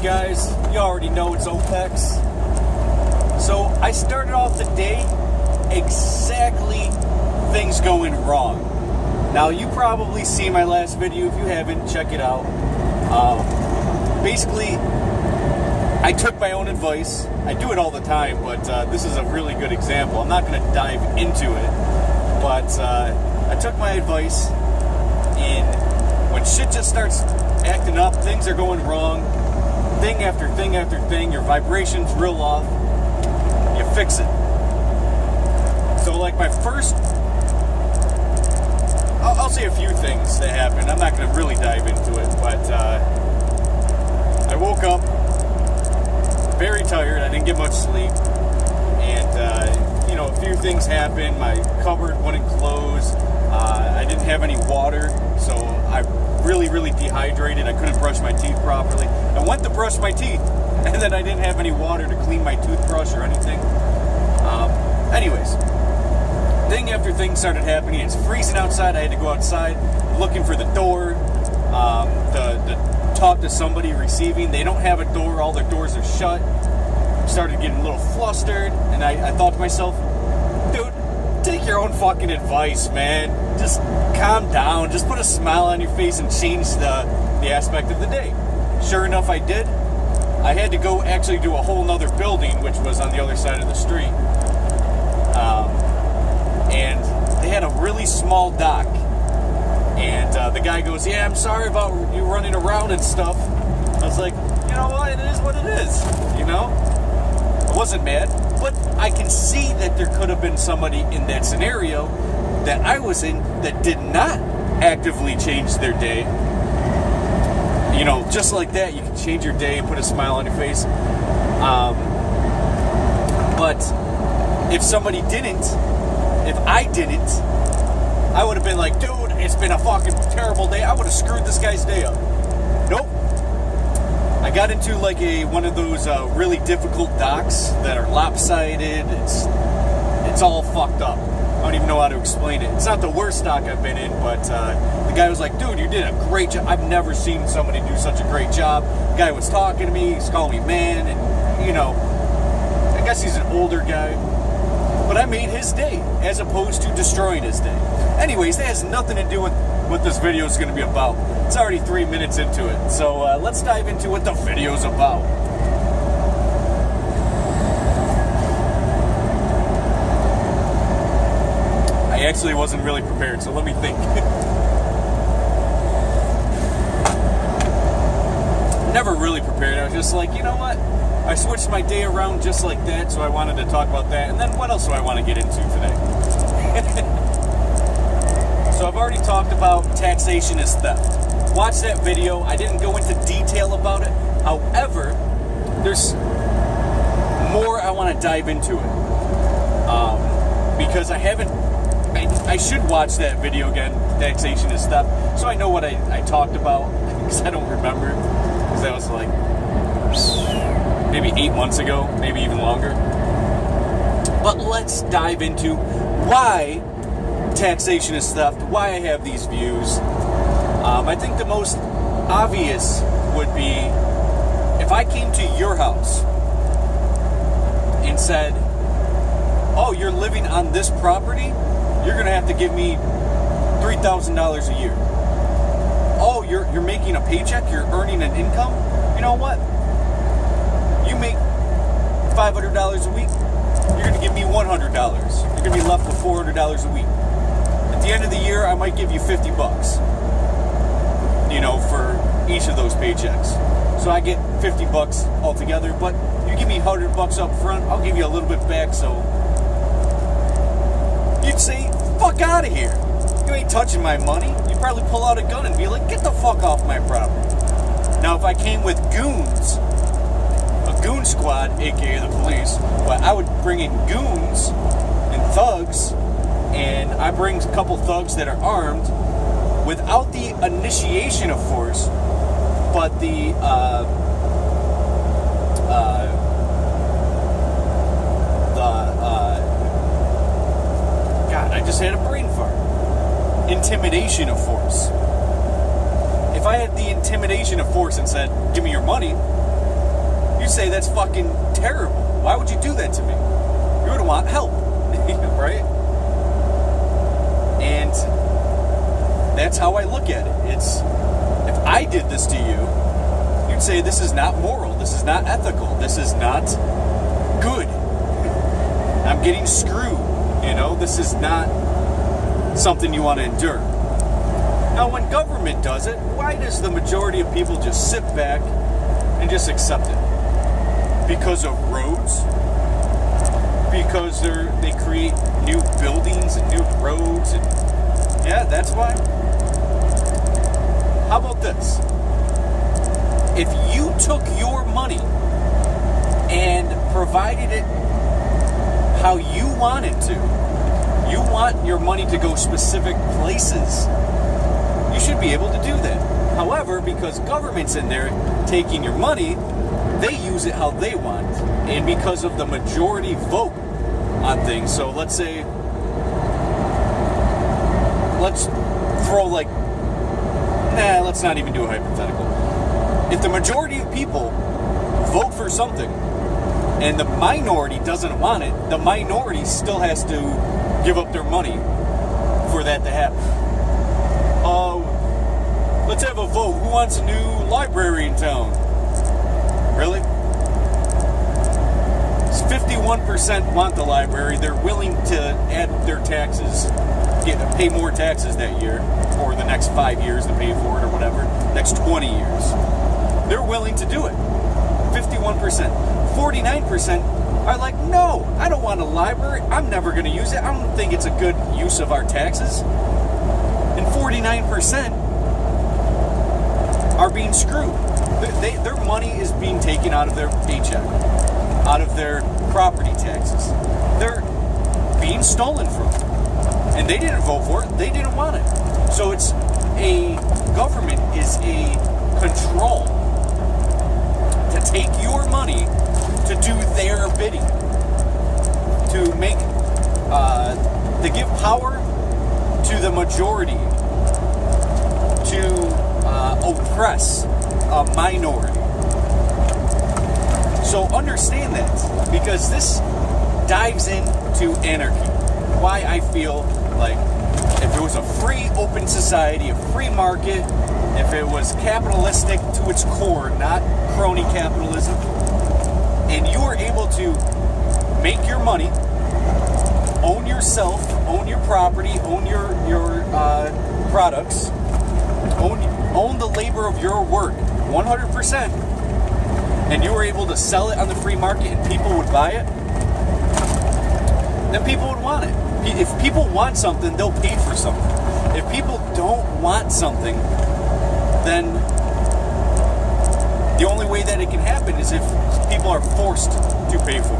guys? You already know it's OPEX. So I started off the day exactly things going wrong. Now you probably see my last video. If you haven't, check it out. Basically, I took my own advice. I do it all the time, but this is a really good example. I'm not going to dive into it, but I took my advice, and when shit just starts acting up, things are going wrong, thing after thing after thing, your vibration's real off, you fix it. So like my first, I'll say a few things that happened. I'm not going to really dive into it, but I woke up very tired. I didn't get much sleep, and a few things happened. My cupboard wouldn't close. I didn't have any water, so I really dehydrated. I couldn't brush my teeth properly. I went to brush my teeth, and then I didn't have any water to clean my toothbrush or anything. Anyways, thing after thing started happening. It's freezing outside. I had to go outside looking for the door to talk to somebody receiving. They don't have a door. All their doors are shut. Started getting a little flustered, and I thought to myself, dude, take your own fucking advice, man. Just calm down. Just put a smile on your face and change the aspect of the day. Sure enough, I did. I had to go actually do a whole nother building, which was on the other side of the street. And they had a really small dock. And the guy goes, yeah, I'm sorry about you running around and stuff. I was like, you know what? It is what it is, you know? I wasn't mad, but I can see that there could have been somebody in that scenario that I was in that did not actively change their day. You know, just like that, you can change your day and put a smile on your face. But if somebody didn't, if I didn't, I would have been like, dude, it's been a fucking terrible day. I would have screwed this guy's day up. Nope. I got into like one of those really difficult docks that are lopsided. It's all fucked up. I don't even know how to explain it. It's not the worst dock I've been in, but the guy was like, dude, you did a great job. I've never seen somebody do such a great job. The guy was talking to me. He's calling me man, and, you know, I guess he's an older guy. But I made his day, as opposed to destroying his day. Anyways, that has nothing to do with what this video is going to be about. It's already 3 minutes into it. So let's dive into what the video's about. I actually wasn't really prepared, so let me think. Never really prepared. I was just like, you know what? I switched my day around just like that, so I wanted to talk about that. And then what else do I want to get into today? So I've already talked about taxation is theft. Watch that video. I didn't go into detail about it. However, there's more I want to dive into it. Because I haven't... I should watch that video again, taxation is theft, so I know what I talked about, because I don't remember. Because that was like... maybe 8 months ago, maybe even longer. But let's dive into why taxation is theft, why I have these views. I think the most obvious would be if I came to your house and said, oh, you're living on this property, you're going to have to give me $3,000 a year. Oh, you're making a paycheck, you're earning an income? You know what? You make $500 a week, you're going to give me $100. You're going to be left with $400 a week. At the end of the year, I might give you $50, you know, for each of those paychecks. So I get $50 altogether, but you give me $100 up front, I'll give you a little bit back, so you'd say, fuck out of here. You ain't touching my money. You'd probably pull out a gun and be like, get the fuck off my property. Now, if I came with goons, goon squad, aka the police, but I would bring in goons and thugs, and I bring a couple thugs that are armed without the initiation of force, but the God, I just had a brain fart. Intimidation of force. If I had the intimidation of force and said, give me your money, You say that's fucking terrible. Why would you do that to me? You would want help, right? And that's how I look at it. It's, if I did this to you, you'd say this is not moral, this is not ethical, this is not good. I'm getting screwed, this is not something you want to endure. Now, when government does it, why does the majority of people just sit back and just accept it? Because of roads? Because they create new buildings and new roads? And yeah, that's why. How about this? If you took your money and provided it how you want it to, you want your money to go specific places, you should be able to do that. However, because government's in there taking your money, they use it how they want. And because of the majority vote on things, so let's say, let's not even do a hypothetical. If the majority of people vote for something and the minority doesn't want it, the minority still has to give up their money for that to happen. Let's have a vote. Who wants a new library in town? Really? 51% want the library. They're willing to add their taxes, pay more taxes that year, or the next 5 years to pay for it, or whatever, next 20 years. They're willing to do it. 51%. 49% are like, no, I don't want a library. I'm never going to use it. I don't think it's a good use of our taxes. And 49% are being screwed. Their money is being taken out of their paycheck, out of their property taxes. They're being stolen from. And they didn't vote for it. They didn't want it. So government is a control to take your money to do their bidding, to make, to give power to the majority, to oppress a minority. So understand that, because this dives into anarchy. Why I feel like if it was a free, open society, a free market, if it was capitalistic to its core, not crony capitalism, and you were able to make your money, own yourself, own your property, own your products, own the labor of your work 100%, and you were able to sell it on the free market and people would buy it, then people would want it. If people want something, they'll pay for something. If people don't want something, then the only way that it can happen is if people are forced to pay for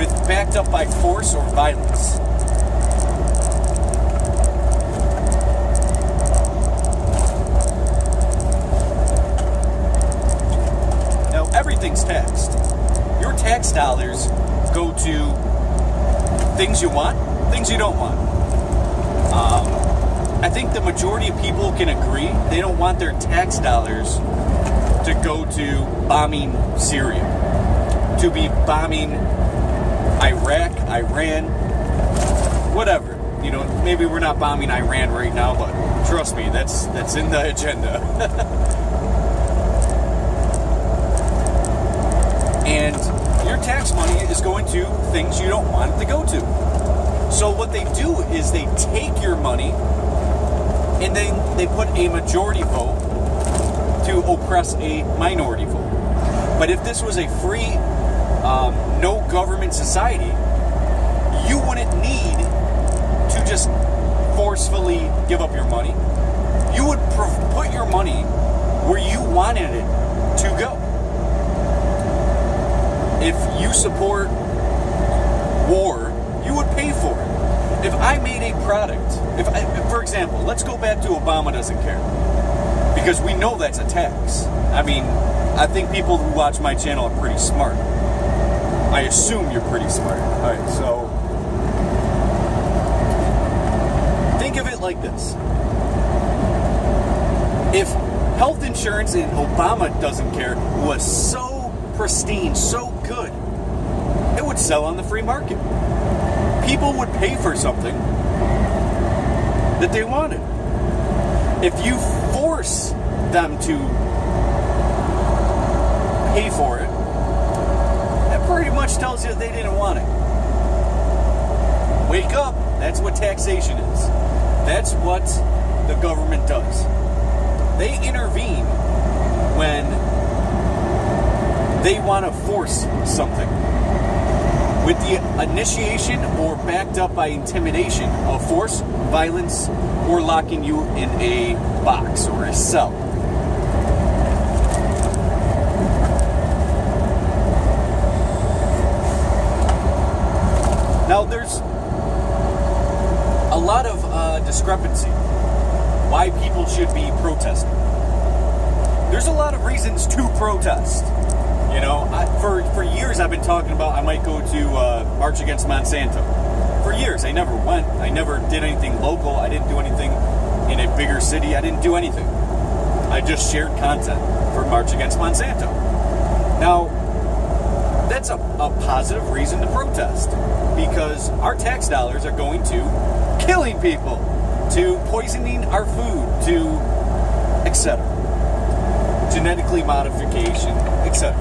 it, backed up by force or violence. Now, everything's taxed. Your tax dollars go to things you want, things you don't want. I think the majority of people can agree they don't want their tax dollars to go to bombing Syria, to be bombing Iraq, Iran, whatever. Maybe we're not bombing Iran right now, but trust me, that's in the agenda. And your tax money is going to things you don't want it to go to. So what they do is they take your money and then they put a majority vote to oppress a minority vote. But if this was a free, no government society, you wouldn't need to just forcefully give up your money. You would put your money where you wanted it to go. If you support war, you would pay for it. If I made a product, for example, let's go back to Obama doesn't care. Because we know that's a tax. I mean, I think people who watch my channel are pretty smart. I assume you're pretty smart. Alright, so think of it like this. If health insurance, and Obama doesn't care, was so pristine, so good, it would sell on the free market. People would pay for something that they wanted. If you force them to pay for it, that pretty much tells you they didn't want it. Wake up. That's what taxation is. That's what the government does. They intervene when they want to force something with the initiation or backed up by intimidation of force, violence, or locking you in a box or a cell. Now, there's a lot of discrepancy why people should be protesting. There's a lot of reasons to protest. You know, for years I've been talking about I might go to March Against Monsanto. For years, I never went. I never did anything local. I didn't do anything in a bigger city. I didn't do anything. I just shared content for March Against Monsanto. Now, that's a positive reason to protest, because our tax dollars are going to killing people, to poisoning our food, to etc. Genetically modification, etc.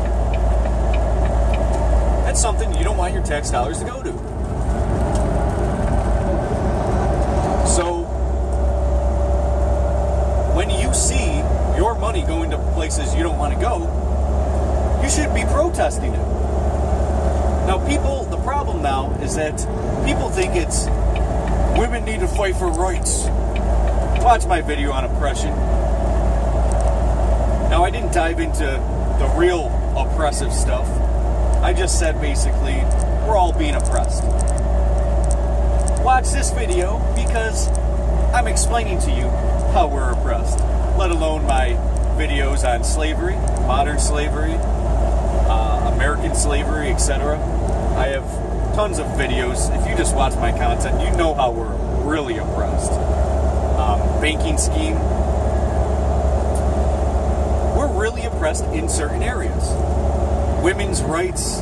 That's something you don't want your tax dollars to go to. So, when you see your money going to places you don't want to go, you should be protesting it. Now, the problem now is that people think it's women need to fight for rights. Watch my video on oppression. Now, I didn't dive into the real oppressive stuff. I just said basically, we're all being oppressed. Watch this video because I'm explaining to you how we're oppressed, let alone my videos on slavery, modern slavery, American slavery, etc. I have tons of videos. If you just watch my content, you know how we're really oppressed. Banking scheme. We're really oppressed in certain areas. Women's rights,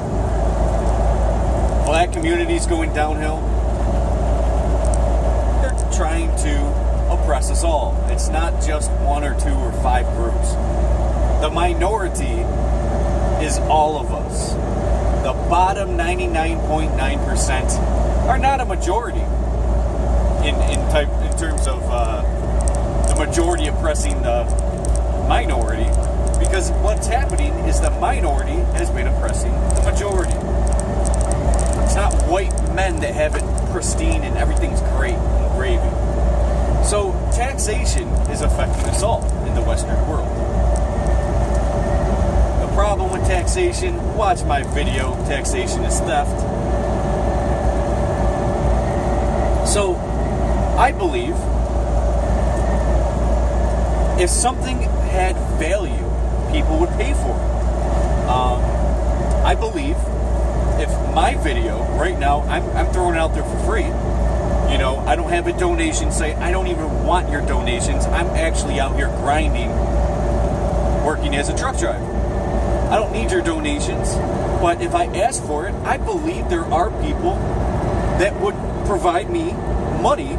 black communities going downhill. They're trying to oppress us all. It's not just one or two or five groups. The minority is all of us. The bottom 99.9% are not a majority in terms of the majority oppressing the minority, because what's happening is the minority has been oppressing the majority. It's not white men that have it pristine and everything's great and gravy. So taxation is affecting us all in the Western world. The problem with taxation, watch my video, Taxation is Theft. So, I believe if something had value, people would pay for it. I believe if my video, right now, I'm throwing it out there for free. You know, I don't have a donation site. I don't even want your donations. I'm actually out here grinding, working as a truck driver. I don't need your donations, but if I ask for it, I believe there are people that would provide me money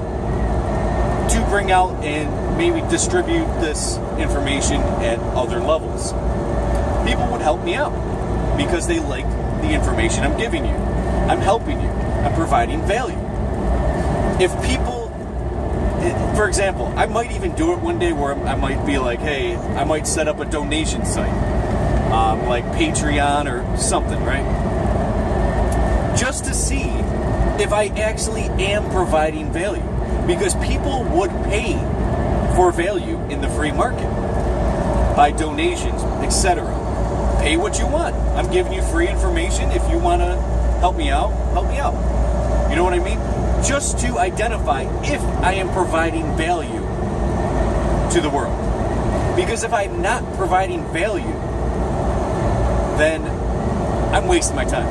to bring out and maybe distribute this information at other levels. People would help me out because they like the information I'm giving you. I'm helping you. I'm providing value. If people, for example, I might even do it one day where I might be like, hey, I might set up a donation site. Like Patreon or something, right? Just to see if I actually am providing value. Because people would pay for value in the free market by donations, etc. Pay what you want. I'm giving you free information. If you want to help me out, help me out. You know what I mean? Just to identify if I am providing value to the world. Because if I'm not providing value, then I'm wasting my time.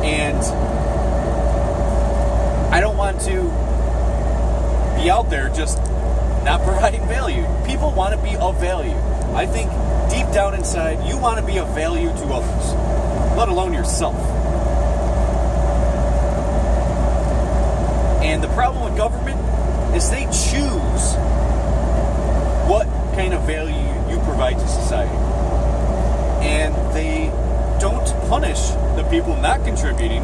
And I don't want to be out there just not providing value. People want to be of value. I think deep down inside, you want to be of value to others, let alone yourself. And the problem with government is they choose what kind of value you provide to society. And they don't punish the people not contributing,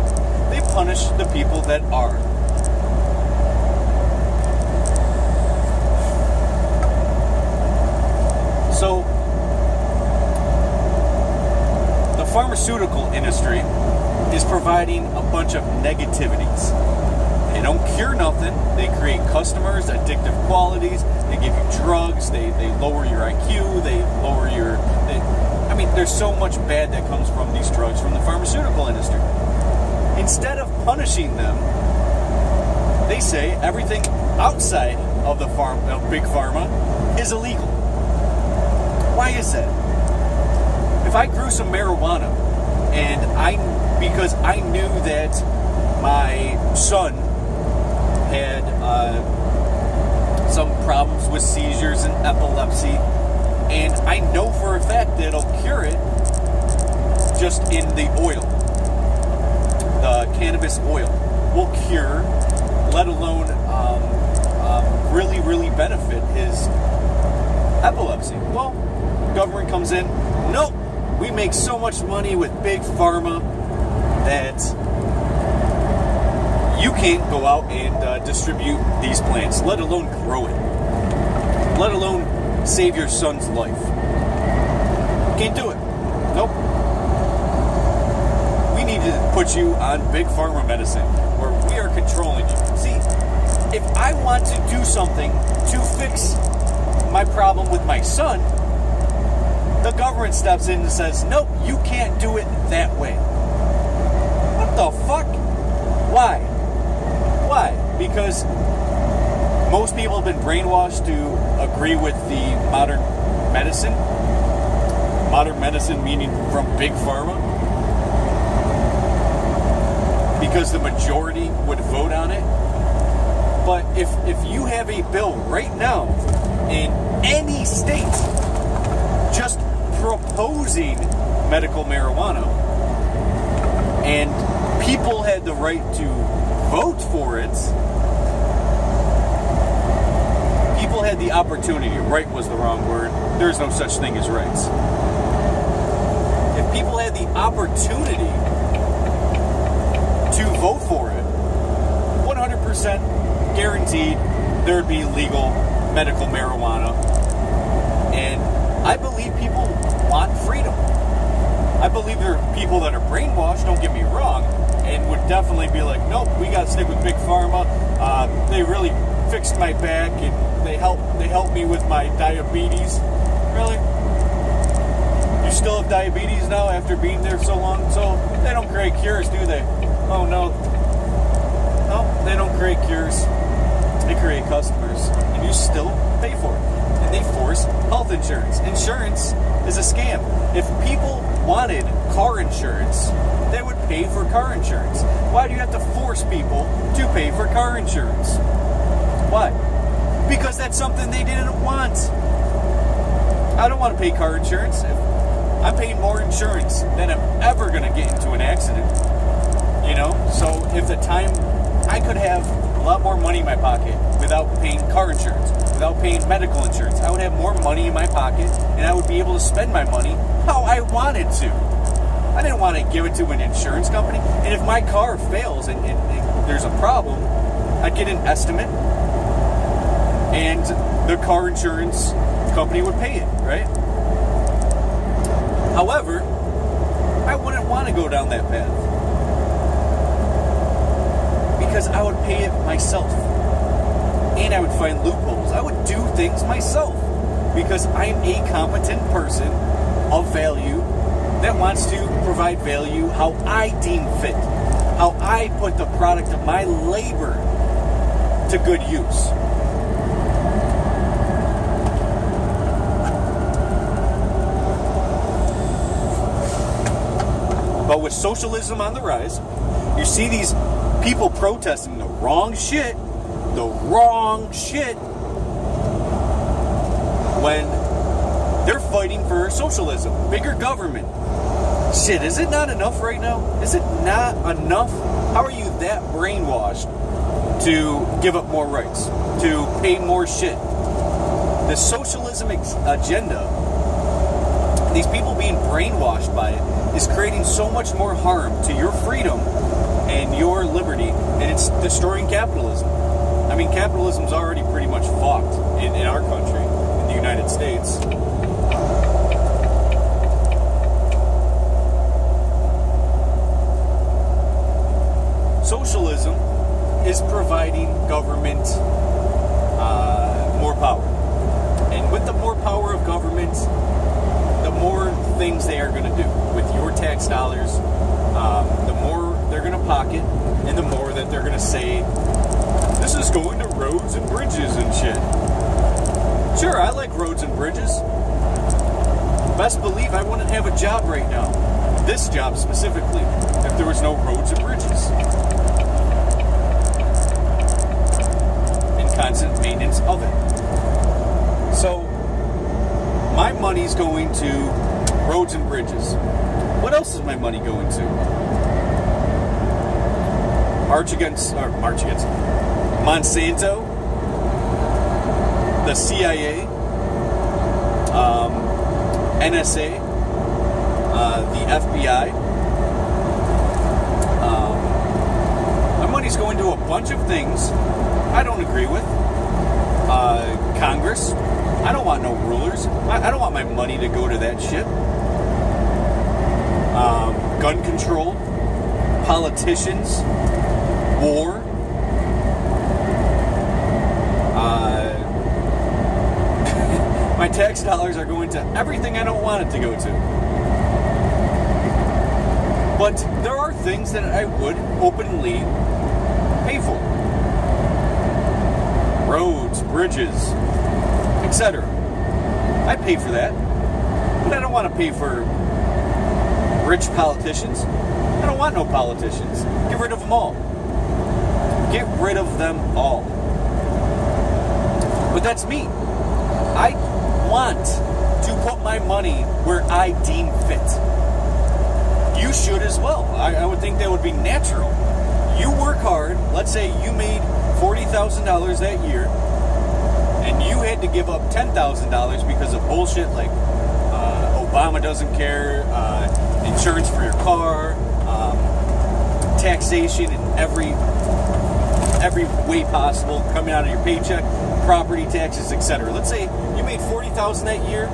they punish the people that are. So, the pharmaceutical industry is providing a bunch of negativities. They don't cure nothing. They create customers, addictive qualities. They give you drugs. They lower your IQ. They lower your... there's so much bad that comes from these drugs from the pharmaceutical industry. Instead of punishing them, they say everything outside of the big pharma is illegal. Why is that? If I grew some marijuana and because I knew that my son had some problems with seizures and epilepsy, and I know for a fact that it'll cure it just in the oil. The cannabis oil will cure, let alone really, really benefit his epilepsy. Well, government comes in, nope, we make so much money with big pharma that you can't go out and distribute these plants, let alone grow it, let alone save your son's life. Can't do it. Nope. We need to put you on big pharma medicine where we are controlling you. See, if I want to do something to fix my problem with my son, the government steps in and says, nope, you can't do it that way. What the fuck? Why? Why? Because most people have been brainwashed to agree with the modern medicine. Modern medicine meaning from big pharma. Because the majority would vote on it. But if you have a bill right now in any state just proposing medical marijuana, and people had the right to vote for it, people had the opportunity, right was the wrong word, there's no such thing as rights. If people had the opportunity to vote for it, 100% guaranteed there'd be legal medical marijuana. And I believe people want freedom. I believe there are people that are brainwashed, don't get me wrong, and would definitely be like, nope, we got to stick with big pharma. They really fixed my back, and they helped me with my diabetes. Really? You still have diabetes now after being there so long? So they don't create cures, do they? Oh no. No, they don't create cures. They create customers, and you still pay for it. And they force health insurance. Insurance is a scam. If people wanted car insurance, they would pay for car insurance. Why do you have to force people to pay for car insurance? Why? Because that's something they didn't want. I don't want to pay car insurance. I'm paying more insurance than I'm ever going to get into an accident. You know? So if the time I could have a lot more money in my pocket without paying car insurance, without paying medical insurance, I would have more money in my pocket, and I would be able to spend my money how I wanted to. I didn't want to give it to an insurance company. And if my car fails and there's a problem, I'd get an estimate, and the car insurance company would pay it, right? However, I wouldn't want to go down that path, because I would pay it myself, and I would find loopholes. I would do things myself, because I'm a competent person of value that wants to provide value how I deem fit, how I put the product of my labor to good use. But with socialism on the rise, you see these people protesting the wrong shit, when They're fighting for socialism, bigger government. Shit, is it not enough right now? Is it not enough? How are you that brainwashed to give up more rights, to pay more shit? The socialism agenda, these people being brainwashed by it, is creating so much more harm to your freedom and your liberty, and it's destroying capitalism. I mean, capitalism's already pretty much fucked in our country, in the United States. Socialism is providing government more power. And with the more power of government, the more things they are going to do with your tax dollars, the more they're going to pocket, and the more that they're going to say, this is going to roads and bridges and shit. Sure, I like roads and bridges. Best believe I wouldn't have a job right now. This job specifically, if there was no roads and bridges. And constant maintenance of it. So, my money's going to roads and bridges. What else is my money going to? March against Monsanto, the CIA, NSA, the FBI. My money's going to a bunch of things I don't agree with. Congress. I don't want no rulers. I don't want my money to go to that shit. Gun control, politicians, war. My tax dollars are going to everything I don't want it to go to. But there are things that I would openly pay for. Roads, bridges, etc. I pay for that. But I don't want to pay for rich politicians. I don't want no politicians. Get rid of them all. Get rid of them all. But that's me. I want to put my money where I deem fit. You should as well. I would think that would be natural. You work hard. Let's say you made $40,000 that year, and you had to give up $10,000 because of bullshit like Obama doesn't care, insurance for your car, taxation in every way possible coming out of your paycheck, property taxes, etc. Let's say you made $40,000 that year,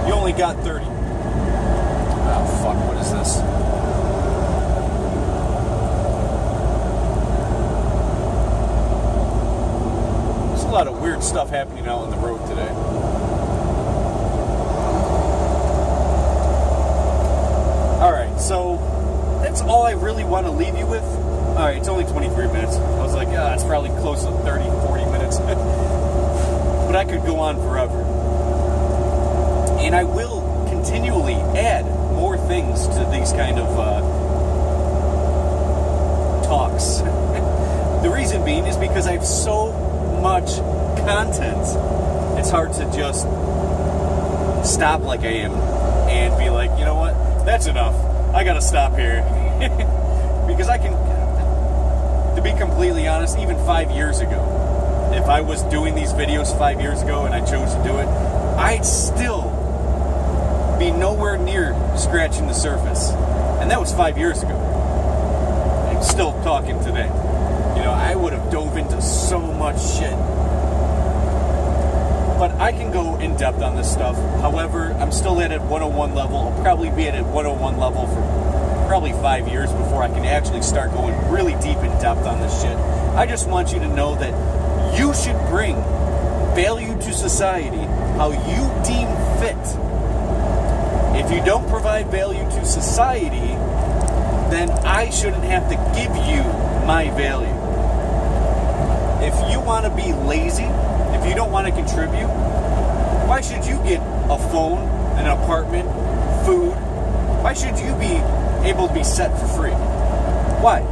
you only got 30. Oh fuck, what is this? There's a lot of weird stuff happening out on the road today. Alright, so that's all I really want to leave you with. Alright, it's only 23 minutes. I was like, yeah, it's probably close to 30, 40 minutes. But I could go on forever. And I will continually add more things to these kind of talks. The reason being is because I have so much content. It's hard to just stop like I am and be like, you know what? That's enough. I gotta stop here. Because I can, to be completely honest, even 5 years ago, if I was doing these videos 5 years ago and I chose to do it, I'd still be nowhere near scratching the surface. And that was 5 years ago. I'm still talking today. You know, I would have dove into so much shit. But I can go in depth on this stuff. However, I'm still at a 101 level. I'll probably be at a 101 level for probably 5 years before I can actually start going really deep in depth on this shit. I just want you to know that you should bring value to society how you deem fit. If you don't provide value to society, then I shouldn't have to give you my value. If you want to be lazy, if you don't want to contribute, why should you get a phone, an apartment, food? Why should you be able to be set for free? Why?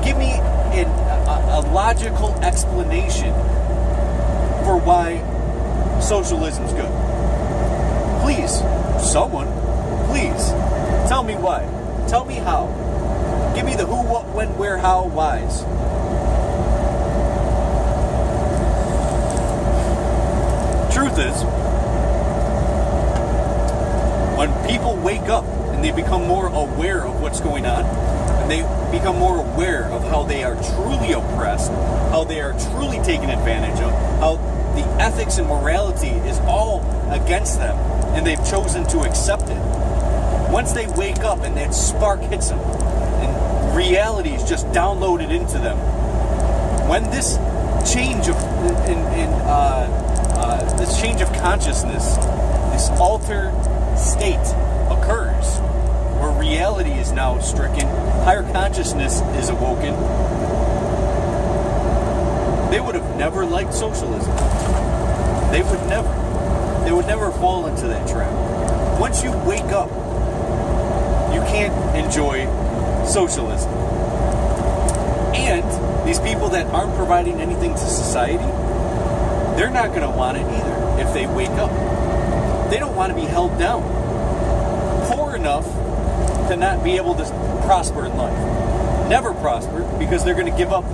Give me a logical explanation for why socialism's good. Please, someone, please, tell me why. Tell me how. Give me the who, what, when, where, how, whys. Truth is, when people wake up and they become more aware of what's going on, and they become more aware of how they are truly oppressed, how they are truly taken advantage of, how the ethics and morality is all against them, and they've chosen to accept it. Once they wake up and that spark hits them, and reality is just downloaded into them, when this change of this change of consciousness, this altered state occurs, where reality is now stricken, higher consciousness is awoken, they would have never liked socialism. They would never fall into that trap. Once you wake up, you can't enjoy socialism. And these people that aren't providing anything to society, they're not going to want it either if they wake up. They don't want to be held down. Poor enough to not be able to prosper in life. Never prosper, because they're going to give up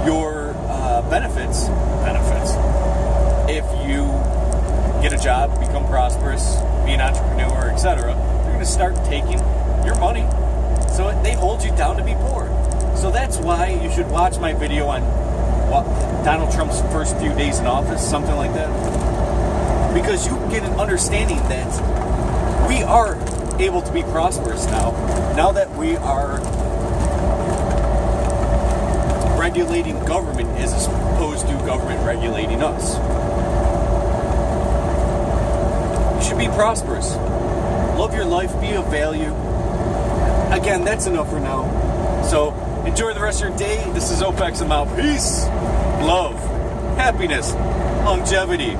your benefits if you get a job, become prosperous, be an entrepreneur, etc. They're going to start taking your money. So they hold you down to be poor. So that's why you should watch my video on Donald Trump's first few days in office, something like that. Because you get an understanding that we are able to be prosperous now that we are regulating government as opposed to government regulating us. You should be prosperous. Love your life, be of value. Again, that's enough for now. So, enjoy the rest of your day. This is OPEX. I'm out. Peace, love, happiness, longevity.